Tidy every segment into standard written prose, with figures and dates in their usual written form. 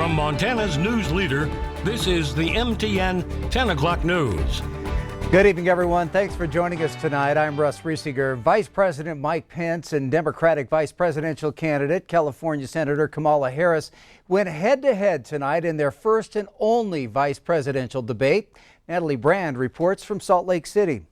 From Montana's news leader, this is the MTN 10 o'clock news. Good evening, everyone. Thanks for joining us tonight. I'm Russ Riesinger. Vice President Mike Pence and Democratic vice presidential candidate, California Senator Kamala Harris, went head-to-head tonight in their first and only vice presidential debate. Natalie Brand reports from Salt Lake City.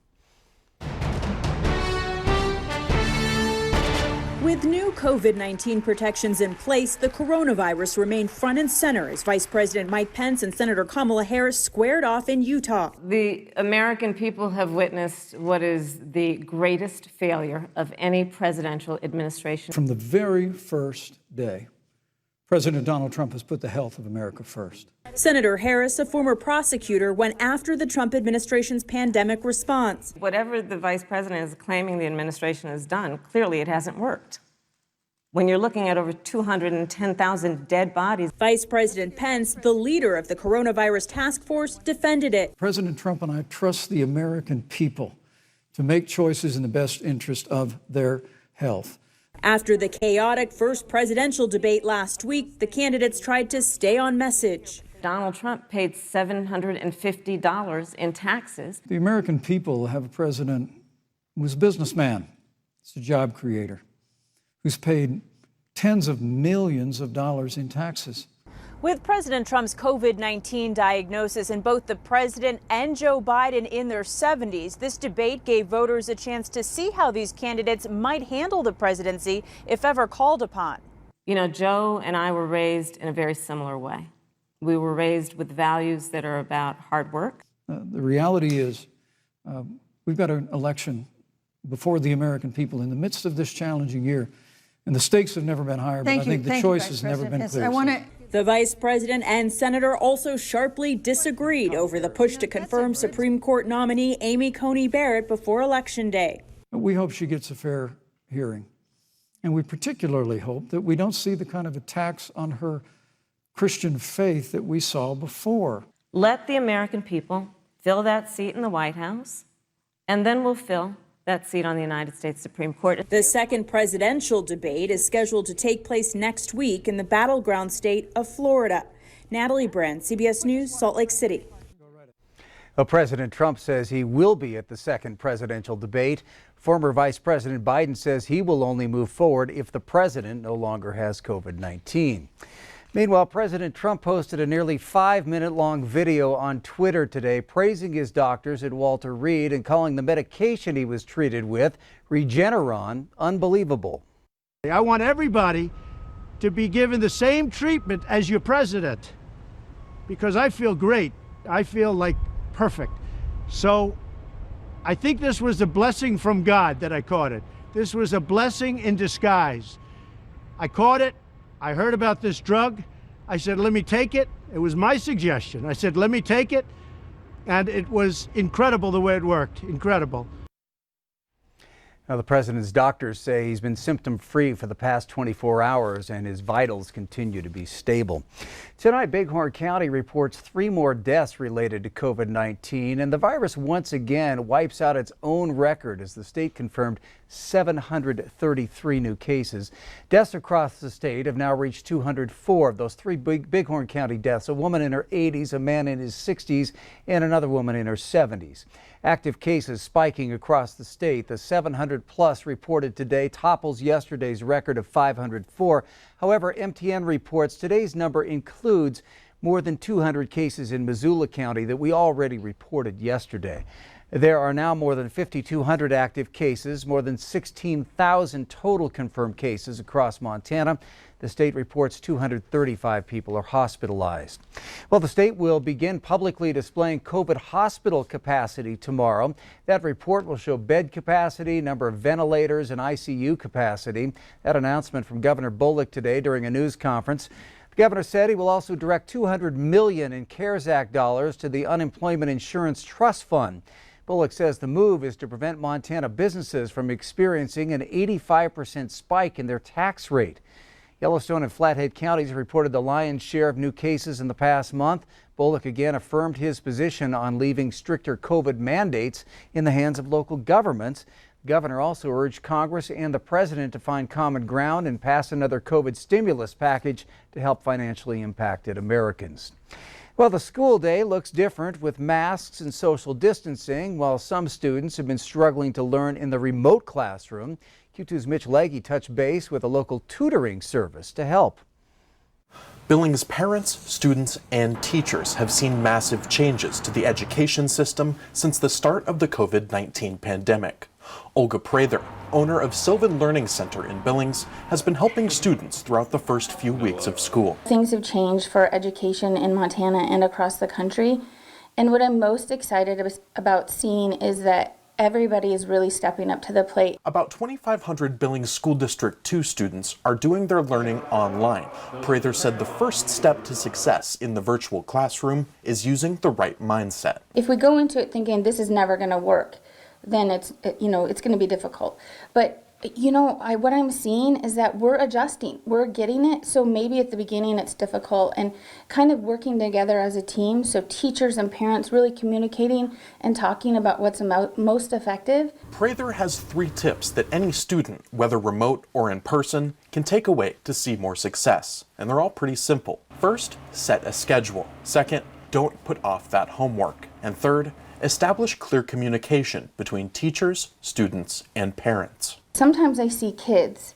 With new COVID-19 protections in place, the coronavirus remained front and center as Vice President Mike Pence and Senator Kamala Harris squared off in Utah. The American people have witnessed what is the greatest failure of any presidential administration. From the very first day, President Donald Trump has put the health of America first. Senator Harris, a former prosecutor, went after the Trump administration's pandemic response. Whatever the vice president is claiming the administration has done, clearly it hasn't worked. When you're looking at over 210,000 dead bodies. Vice President Pence, the leader of the coronavirus task force, defended it. President Trump and I trust the American people to make choices in the best interest of their health. After the chaotic first presidential debate last week, the candidates tried to stay on message. Donald Trump paid $750 in taxes. The American people have a president who's a businessman, he's a job creator, who's paid tens of millions of dollars in taxes. With President Trump's COVID-19 diagnosis and both the president and Joe Biden in their 70s, this debate gave voters a chance to see how these candidates might handle the presidency if ever called upon. You know, Joe and I were raised in a very similar way. We were raised with values that are about hard work. The reality is we've got an election before the American people in the midst of this challenging year, and the stakes have never been higher, but I think the choice has never been clearer. The vice president and senator also sharply disagreed over the push to confirm Supreme Court nominee Amy Coney Barrett before Election Day. We hope she gets a fair hearing, and we particularly hope that we don't see the kind of attacks on her Christian faith that we saw before. Let the American people fill that seat in the White House, and then we'll fill that seat on the United States Supreme Court. The second presidential debate is scheduled to take place next week in the battleground state of Florida. Natalie Brand, CBS News, Salt Lake City. Well, President Trump says he will be at the second presidential debate. Former Vice President Biden says he will only move forward if the president no longer has COVID-19. Meanwhile, President Trump posted a nearly 5-minute-long video on Twitter today praising his doctors at Walter Reed and calling the medication he was treated with, Regeneron, unbelievable. I want everybody to be given the same treatment as your president because I feel great. I feel like perfect. So I think this was a blessing from God that I caught it. This was a blessing in disguise. I caught it. I heard about this drug. I said, let me take it. It was my suggestion. I said, let me take it. And it was incredible the way it worked. Incredible. Now, the president's doctors say he's been symptom-free for the past 24 hours and his vitals continue to be stable. Tonight, Bighorn County reports 3 more deaths related to COVID-19, and the virus once again wipes out its own record as the state confirmed 733 new cases. Deaths across the state have now reached 204. Of those 3 Bighorn County deaths, a woman in her 80s, a man in his 60s, and another woman in her 70s. Active cases spiking across the state. The 700-plus reported today topples yesterday's record of 504. However, MTN reports today's number includes more than 200 cases in Missoula County that we already reported yesterday. There are now more than 5,200 active cases, more than 16,000 total confirmed cases across Montana. The state reports 235 people are hospitalized. Well, the state will begin publicly displaying COVID hospital capacity tomorrow. That report will show bed capacity, number of ventilators, and ICU capacity. That announcement from Governor Bullock today during a news conference. The governor said he will also direct $200 million in CARES Act dollars to the Unemployment Insurance Trust Fund. Bullock says the move is to prevent Montana businesses from experiencing an 85% spike in their tax rate. Yellowstone and Flathead counties reported the lion's share of new cases in the past month. Bullock again affirmed his position on leaving stricter COVID mandates in the hands of local governments. Governor also urged Congress and the president to find common ground and pass another COVID stimulus package to help financially impacted Americans. Well, the school day looks different with masks and social distancing, while some students have been struggling to learn in the remote classroom. Q2's Mitch Legge touched base with a local tutoring service to help. Billings parents, students, and teachers have seen massive changes to the education system since the start of the COVID-19 pandemic. Olga Prather, owner of Sylvan Learning Center in Billings, has been helping students throughout the first few weeks of school. Things have changed for education in Montana and across the country. And what I'm most excited about seeing is that everybody is really stepping up to the plate. About 2,500 Billings School District 2 students are doing their learning online. Prather said the first step to success in the virtual classroom is using the right mindset. If we go into it thinking this is never going to work, then it's going to be difficult. But what I'm seeing is that we're adjusting, we're getting it. So maybe at the beginning it's difficult, and kind of working together as a team. So teachers and parents really communicating and talking about what's most effective. Prather has 3 tips that any student, whether remote or in person, can take away to see more success. And they're all pretty simple. First, set a schedule. Second, don't put off that homework. And third, establish clear communication between teachers, students, and parents. Sometimes I see kids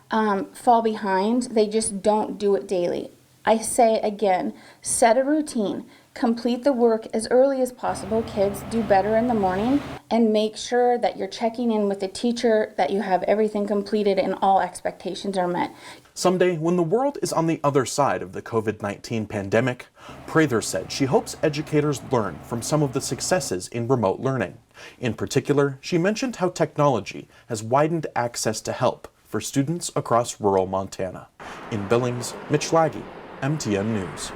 fall behind. They just don't do it daily. I say again, set a routine. Complete the work as early as possible. Kids do better in the morning, and make sure that you're checking in with the teacher, that you have everything completed and all expectations are met. Someday, when the world is on the other side of the COVID-19 pandemic, Prather said she hopes educators learn from some of the successes in remote learning. In particular, she mentioned how technology has widened access to help for students across rural Montana. In Billings, Mitch Legge, MTN News.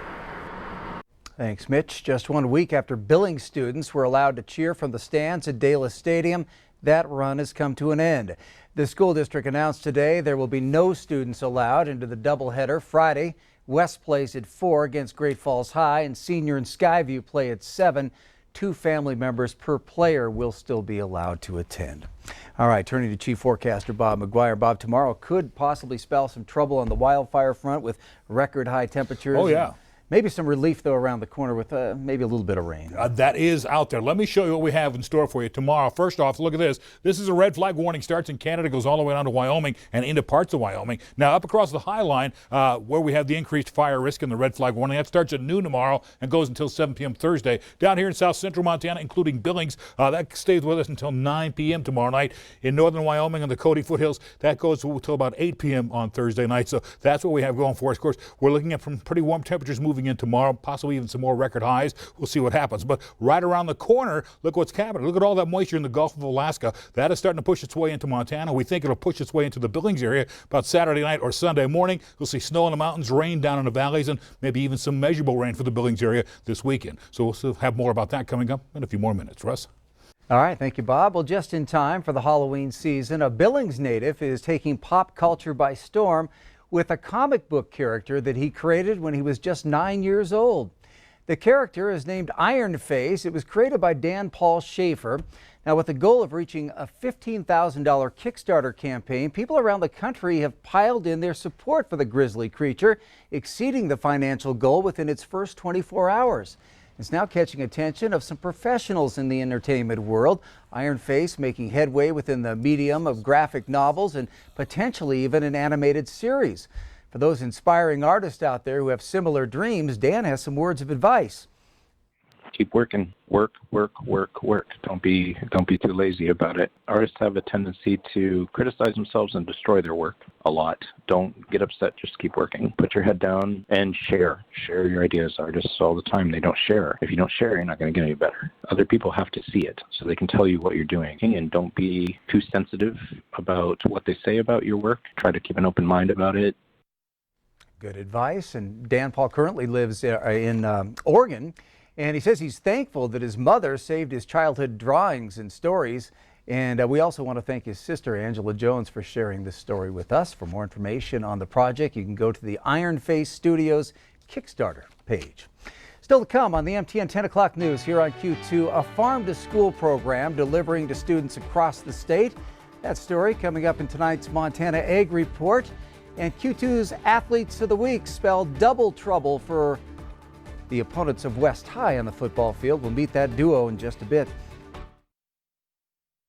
Thanks, Mitch. Just 1 week after Billings students were allowed to cheer from the stands at Dallas Stadium, that run has come to an end. The school district announced today there will be no students allowed into the doubleheader Friday. West plays at 4 against Great Falls High, and Senior and Skyview play at 7. 2 family members per player will still be allowed to attend. All right, turning to Chief Forecaster Bob McGuire. Bob, tomorrow could possibly spell some trouble on the wildfire front with record high temperatures. Oh, yeah. Maybe some relief, though, around the corner with maybe a little bit of rain. That is out there. Let me show you what we have in store for you tomorrow. First off, look at this. This is a red flag warning. Starts in Canada, goes all the way down to Wyoming and into parts of Wyoming. Now, up across the High Line, where we have the increased fire risk and the red flag warning, that starts at noon tomorrow and goes until 7 p.m. Thursday. Down here in south central Montana, including Billings, that stays with us until 9 p.m. tomorrow night. In northern Wyoming and the Cody foothills, that goes until about 8 p.m. on Thursday night. So that's what we have going for us. Of course, we're looking at some pretty warm temperatures moving in tomorrow, possibly even some more record highs. We'll see what happens. But right around the corner, look what's happening. Look at all that moisture in the Gulf of Alaska. That is starting to push its way into Montana. We think it'll push its way into the Billings area about Saturday night or Sunday morning. We'll see snow in the mountains, rain down in the valleys, and maybe even some measurable rain for the Billings area this weekend. So we'll still have more about that coming up in a few more minutes. Russ? All right, thank you, Bob. Well, just in time for the Halloween season, a Billings native is taking pop culture by storm with a comic book character that he created when he was just 9 years old. The character is named Iron Face. It was created by Dan Paul Schaefer. Now, with the goal of reaching a $15,000 Kickstarter campaign, people around the country have piled in their support for the grisly creature, exceeding the financial goal within its first 24 hours. It's now catching attention of some professionals in the entertainment world. Iron Face making headway within the medium of graphic novels and potentially even an animated series. For those inspiring artists out there who have similar dreams, Dan has some words of advice. Keep working. Work, work, work, work. Don't be too lazy about it. Artists have a tendency to criticize themselves and destroy their work a lot. Don't get upset. Just keep working. Put your head down and share. Share your ideas. Artists all the time, they don't share. If you don't share, you're not going to get any better. Other people have to see it so they can tell you what you're doing. And don't be too sensitive about what they say about your work. Try to keep an open mind about it. Good advice. And Dan Paul currently lives in Oregon. And he says he's thankful that his mother saved his childhood drawings and stories. And we also want to thank his sister, Angela Jones, for sharing this story with us. For more information on the project, you can go to the Iron Face Studios Kickstarter page. Still to come on the MTN 10 o'clock news here on Q2, a farm-to-school program delivering to students across the state. That story coming up in tonight's Montana Egg Report. And Q2's Athletes of the Week spell double trouble for the opponents of West High on the football field. We'll meet that duo in just a bit.